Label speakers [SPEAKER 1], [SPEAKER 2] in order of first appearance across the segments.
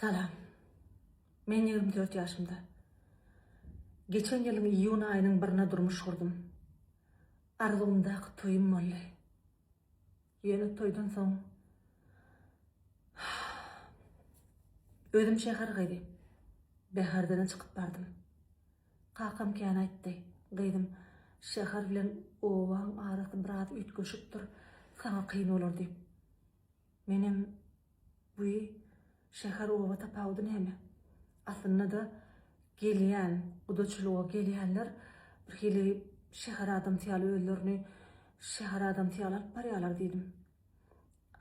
[SPEAKER 1] Salam. Men 24 yaşımda. Geçen yılın iyun ayının birine durmuş kurdum. Arzuğumdaki toyum molly. Yeni toydan soň özüm şehir gıydy. Behardan çıkıp bardım. Kakam kän aýtdy. Gıydım, şehir bilen owaň arasy biraz ütköşüpdir. Sana kıyın olur diýip. Menem bu şehir owa tapawdy näme? Aslında da gelýän, udaçylyga gelýänler bir hili şehir adam tiýaly öýlerini şehir adam tiýaly alyp barýarlar diýdim.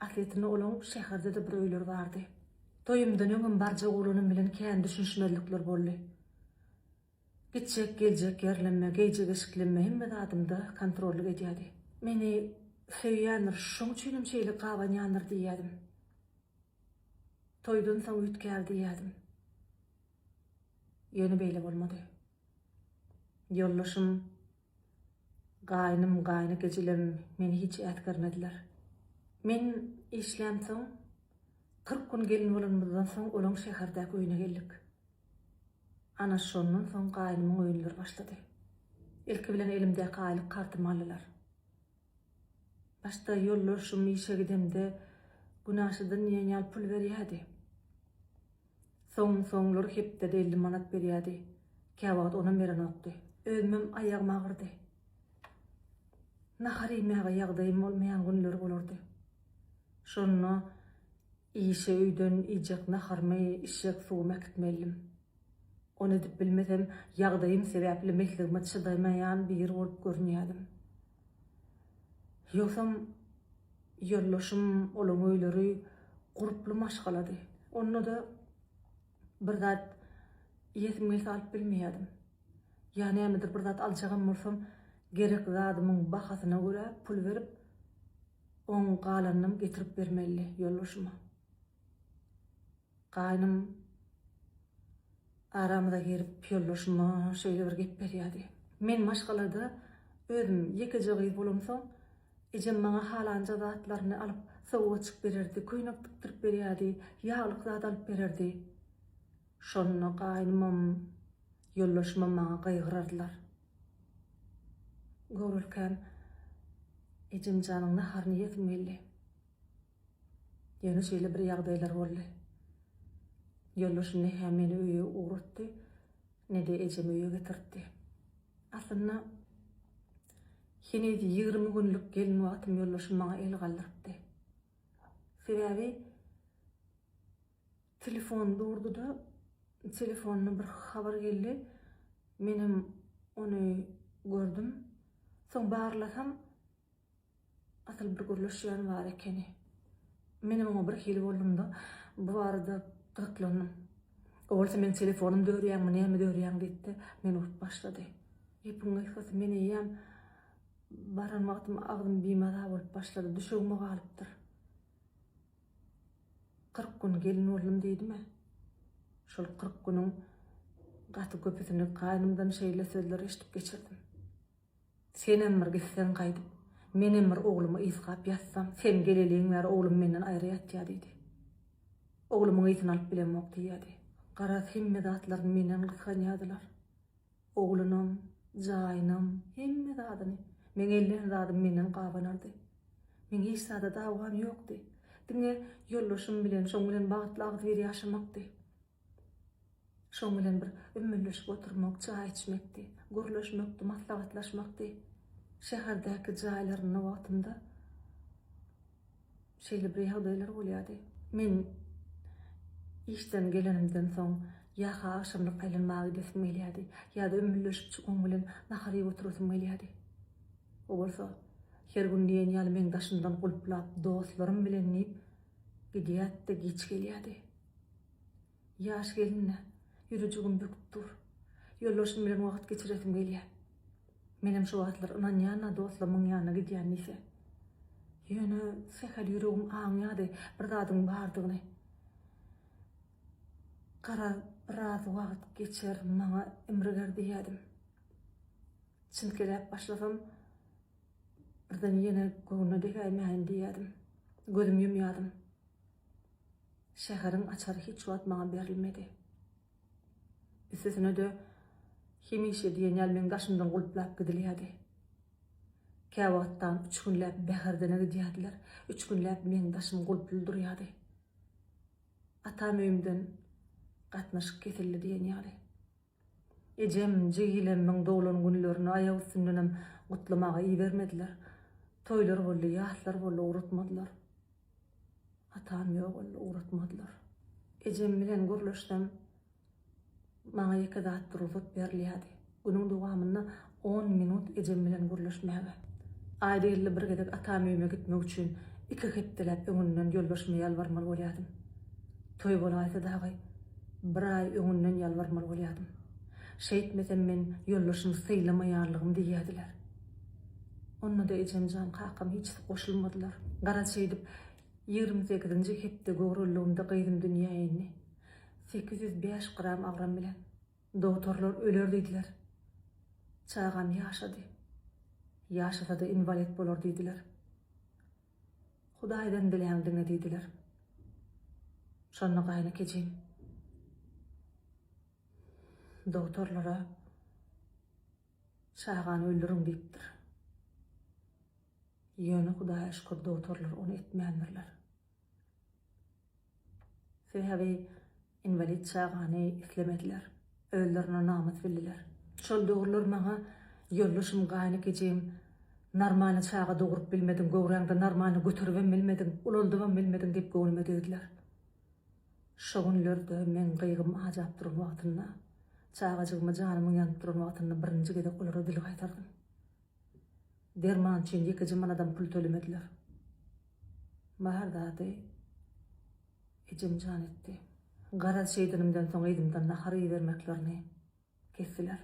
[SPEAKER 1] Atletini olaň şehirde de bir öýler bardy. Toyumdan öňüm barja oğlanım bilen kän düşünşmelikler boldy. Gitjek geljek ýerlenme, geýjek eşiklenme hemme adamda kontrolly edýärdi. Meni söýýänler şoň üçin şeýle gawanýanlar diýýärdim. Toydan soň ütkär diýýärdim. Yeni beýle bolmady. Yollaşım, gaýnım, gaýny gejelerim meni hiç ätgermediler. Men işlem soň 40 gün gelin bolanmazdan soň olaň şäherdäki öýüne geldik. Ana şondan soň gaýnymyň öýünleri başlady. Ilki bilen elimdäki aýlyk kartymy aldylar. Başda yollaşym işe gidemde günaşydan ýeňal pul berýärdi. Soňlar hepde 50 manat berýärdi. Käwagt ona meren okdy. Özümem aýagym agyrdy. Nahar ýemäge ýagdaýym bolmaýan günler bolardy. Şonda işe öýden ijek naharmy işek suwum äkitmelim. Onu dip bilmesem ýagdaýym sebäpli mehligime çydaýmaýan bir bolup görnýärdim. Ýoksam yollaşym olaň öýleri guruply maşgalady. Onda da bir zat ýetimge salyp bilmeýärdim. Ýani ämidir bir zat aljagam bolsam gerek zadymyň bahasyna görä pul berip oň galanyny getirip bermeli yollaşyma. Gaýnym aramda girip yollaşyma şeýle bir gep berýärdi. Men maşgalada özüm ýekejegi bolamsoň ejem maňa halanja zatlaryny alyp sowa çykyp bererdi, köýnek tikdirip berýärdi, ýaglyk zat alyp bererdi. Şonda gaýnymam, yollaşmam maňa gaýgyrardylar. Görülkän ejem janyň naharyny ýetmeli. Ýöne şeýle bir ýagdaýlar boldy. Yollaşyny hem meni öýe uğratdy, ne de ejemi öýe getirdi. Aslında hini 20 günlük gelin wagtym yollaşym maňa el galdyrypdy. Sebäbi telefon durdu da telefonuna bir habar geldi. Menem onu gördüm. Soň barlasam asıl bir görleşýän bar ekeni. Menem ona bir hili boldum da bu arada gıklandım. Olsa men telefonum dörýärmi, näme dörýäň diýdi. Men urup başlady. Ýepin ýsy meni ýam baran wagtym agdym bimaza bolup başlady. Düşegime galypdyr. 40 gün gelin boldum diýdimi? Şol 40 günüň gaty köpüsini gaýnymdan şeýle sözler eşitip geçirdim. Senem bir gitsen gaýdyp, menem bir oglumy ýyzgap ýatsam, sen geleliň bar oglum menden aýry ýatýar diýdi. Oglumyň ýyzyny alyp bilemok diýdi. Gara hemme zatlar menden gysganýadylar. Oglunum, jaýnam, hemme zadyny. Men elden zadym menden gawanardy. Men hiç zada dawam ýokdy. Diňe yollaşym bilen, şoň bilen bagtly agdyr ýaşamakdy. Şoň bilen bir ümmünleşip oturmak, çay içmekdi, görleşmekdi, maslahatlaşmakdy. Şäherdäki jaýlaryny wagtynda şeýle bir ýagdaýlar bolýardy. Men işden gelenimden soň ýa-ha akşamlyk aýlanmagy desem gelýärdi, ýa-da ümmünleşip çykan bilen nahary oturasym gelýärdi. O bolsa her gün diýen ýaly men daşyndan gulplap, dostlarym bilen nip gidýärdi, geç gelýärdi. Ýaş gelinne ýürejigim büküp dur. Yollaşym bilen wagt geçiresim gelýär. Menem şu wagtlar onan ýanyna dostlarymyň ýanyna gidýän ise. Ýöne sehel ýüregim aňýady bir zadyň bardygyny. Kara biraz wagt geçer maňa emreger diýärdim. Çynkelep başlasam birden ýene göwnüne degäýmän diýärdim. Gözüm ýumýardım. şäherin açary hiç wagt maňa berilmedi. Üstesine de hemişe diýen ýal meň daşymdan gulplap gidilýärdi. Käwatdan 3 günläp bäherdene gidýärdiler. 3 günläp meň daşym gulply durýardy. Atam öýümden gatnaşyp kesildi diýen ýaly. Ejem jegilem meň doglan günlerini aýagy üstünden gutlamaga iýbermediler. Toýlar boldy, ýatlar boldy, uratmadylar. Atam ýok boldy, uratmadylar. Ejem bilen gürleşdim. Maňa ýeke zat durup berilýärdi. Günüň dowamyna 10 minut ejem bilen gürleşmäge. Aýda ýyly bir gedek atam öýüme gitmek üçin 2 hepdelep öňünden ýolbaşyma ýalbarmaly bolýardym. Toý bolaýsa dagy bir aý öňünden ýalbarmaly bolýardym. Şeýitmesem men ýolbaşymy syýlamaýarlygym diýýärdiler. Onda da ejemjan kakam hiç goşulmadylar. Garaçy edip 28-nji hepde gowrulygynda gyýdym dünýäni. 805 gram agram bilen. Doktorlar öler diýdiler. Çağam ýaşady. Ýaşasa da invalid bolar diýdiler. Hudaýdan diläňdiňe diýdiler. Şonda gaýna kejim. Doktorlara çağan öldürün diýipdir. Ýöne Hudaýa şükür doktorlar onu etmändirler. Sehabi invalid çağany islemediler. Öldürüne namat bildiler. Şol dogurlar maňa ýollaşym gaýna kejim. Normal çağa dogurup bilmedim, gowraňda normal götürüp bilmedim, ululdyp bilmedim diýip gowrulma dediler. Şo günlerde men gyýgym ajap duran wagtynda, çağajygmy janymyň ýanyp duran wagtynda birinji gede olara dil gaýtardym. Derman üçin ýeke jyman adam pul tölemediler. Bahardady ejim jan etdi. Gara şeýdanymdan soň edimden nahary bermeklerini kestiler.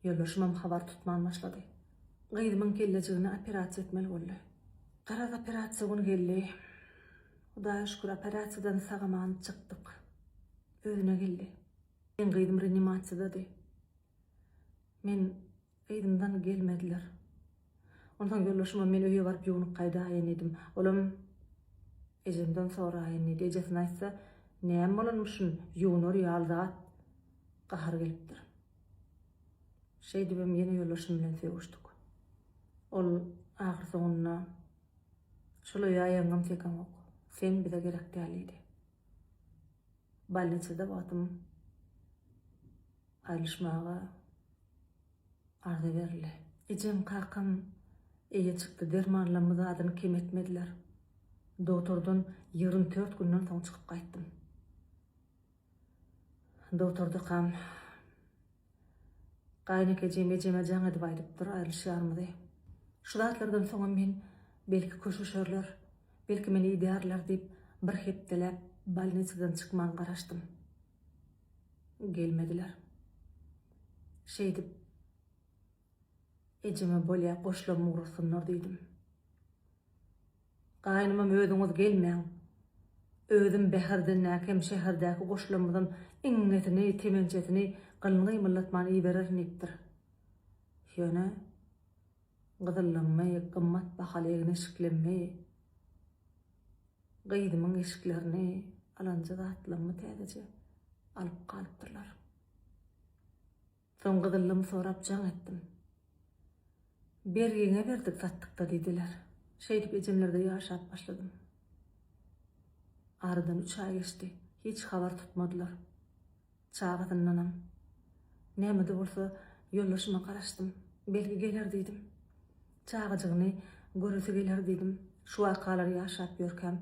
[SPEAKER 1] Ýollaşymam habar tutman başlady. Gyýdymyň kelejigine operasiýa etmeli boldy. Garaz operasiýa gün geldi. Hudaýa şükür operasiýadan sagaman çykdyk. Özüne geldi. Men gyýdym reanimasiýada. Men gyýdymdan gelmediler. Ondan ýollaşyma men öýe baryp ýuwunyp gaýdaýyn edim. Olam ejemden soraýyn edi. Ejesine aýtsa, "Näme bolanmyşyn? Ýuwunur ýalzat gahar gelipdir." Şeýdibem ýene ýollaşym bilen sevişdik. Ol ahir soňuna şolay ýaýaňam tekam ok. Sen bize gerek dälidi. Balniçada batym aýlyşmaga arza berildi. Ejem kakam eýe çykdy, dermanlarymyzy adyny kim etmediler. Doktordan 24 günden soň çykyp gaýtdym. Doktorda kam gaýna kejim ejeme jaňa diýip aýdypdyr, aýlysýarmydy. Şu zatlardan soň men belki köşüşerler, belki meni ideýarlar diýip bir hepdelep balniçadan çykman garaşdym. Gelmediler. Şeýdip ejeme bolýa goşulap mugrusunlar diýdim. Gaýnymam özüňiz gelmeň. Özüm bäherden näkem şäherdäki goşulamydan iňňetini, temençesini gylňy milletmany iberer nipdir. Ýöne gyzyllanmaý, gymmat bahalygyny eşiklenmeý. Gyýdymyň eşiklerini alanja zatlanma täzeje alyp galypdyrlar. Soň gyzyllym sorap jaň etdim. Bergiňe berdik satdykda diýdiler. Şeýdip ejemlerde ýaşap başladym. Aradan 3 ay geçti. Hiç habar tutmadılar. Çağatyndanam. Näme de bolsa ýollaşyma garaşdym. Belki geler diýdim. Çağajygyny görüse geler diýdim. Şu wakalary ýaşap ýörkem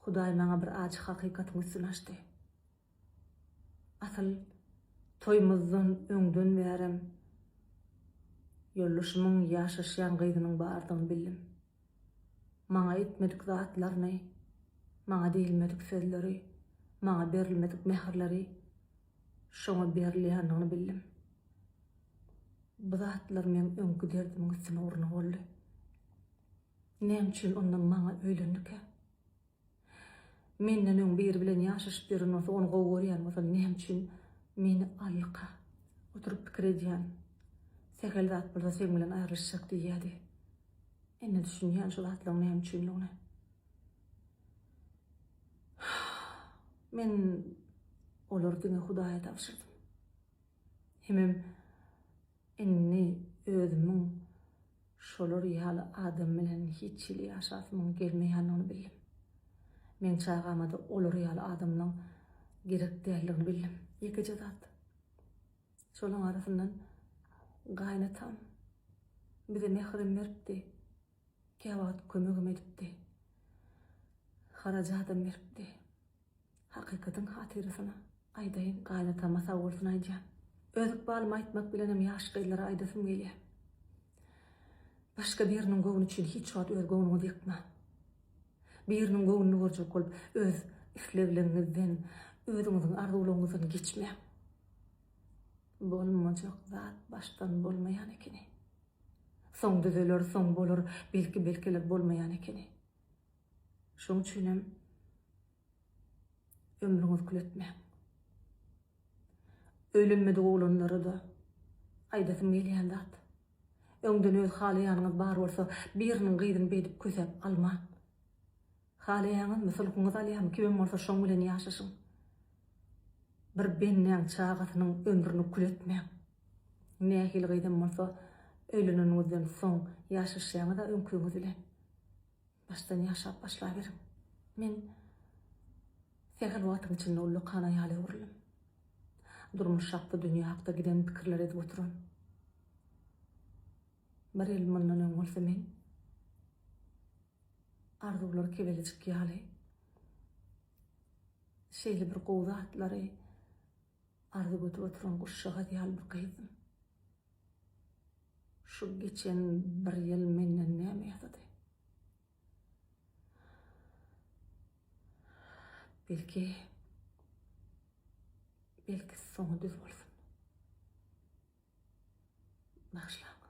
[SPEAKER 1] Hudaý maňa bir aç hakykatyny üstün açdy. Asal toýmuzdan öňden berem ýollaşymyň ýaşaşýan gyýdynyň bardygyny bildim. Maňa etmedik zatlaryny, maňa diýilmedik sözleri, maňa berilmedik mehirleri şoňa berilýändigini bildim. Bu zatlar men öňkü derdimiň üstüne urna boldy. Näme üçin ondan maňa öýlendik? Menden öň biri bilen ýaşaşyp ýörün bolsa, onu gowurýan bolsa, näme üçin meni alqa oturup pikir edýän? Segel zat bolsa sen bilen aýryşjak diýýärdi. Ene düşünýän şu zatlaryň näme üçinligini. Men olar dine Hudaýa tapşyrdım. Hemem inni özümün şolar ýaly adam bilen hiççili ýaşasymyň gelmeýändigini bildim. Men çağamada olar ýaly adamlaň gerek däldigini bildim. Ýekeje zat. Şolaň arasyndan gaýnatam bize mehrim beripdi. Käwagt kömegim edipdi. Harajatym beripdi. Hakykatyň hatyrysyna aýdaýyn gaýnatama sagolsyna aýdýan. Özük balyma aýtmak bilenem ýaş gyzlara aýdasym gelýär. Başga biriniň göwüni üçin hiç wagt öz göwüňi dikme. Biriniň göwünini görjek bolup öz islegiňizden, özüňiziň arzularyňyzdan geçme. Bolmajak zat baştan bolmaýan ekeni. Soň düzeler, soň bolar, belki bolmaýan ekeni. Şoň üçinem ömrüňizi kületme. Ölenmedi oğlanları da aýdasym gelýän zat. Öňden öz halaýanyňyz bar bolsa, biriniň gyzyny bedip kösep alma. Halaýanyňyz mysulkyňyz alýan kim bolsa şoň bilen ýaşaşyň. Bir benneň çağatynyň ömrüni kületme. Nähil gyzym bolsa, ölenenizden soň ýaşaşýaňyz da öňküňiz bilen baştan ýaşap başlaýaryň. Men segel wagtyň içinde uly kana ýaly uruldum. Durmuş hakda, dünya hakda giden pikirler edip oturan. Bir el mundan öň bolsa men arzular kebelecik ýaly şeýle bir gowdatlary arzu götürip oturan guşşaga ýaly bir gyzym. Şu geçen bir ýyl menden näme ýazady? Belki soňy düz bolsun. Başla.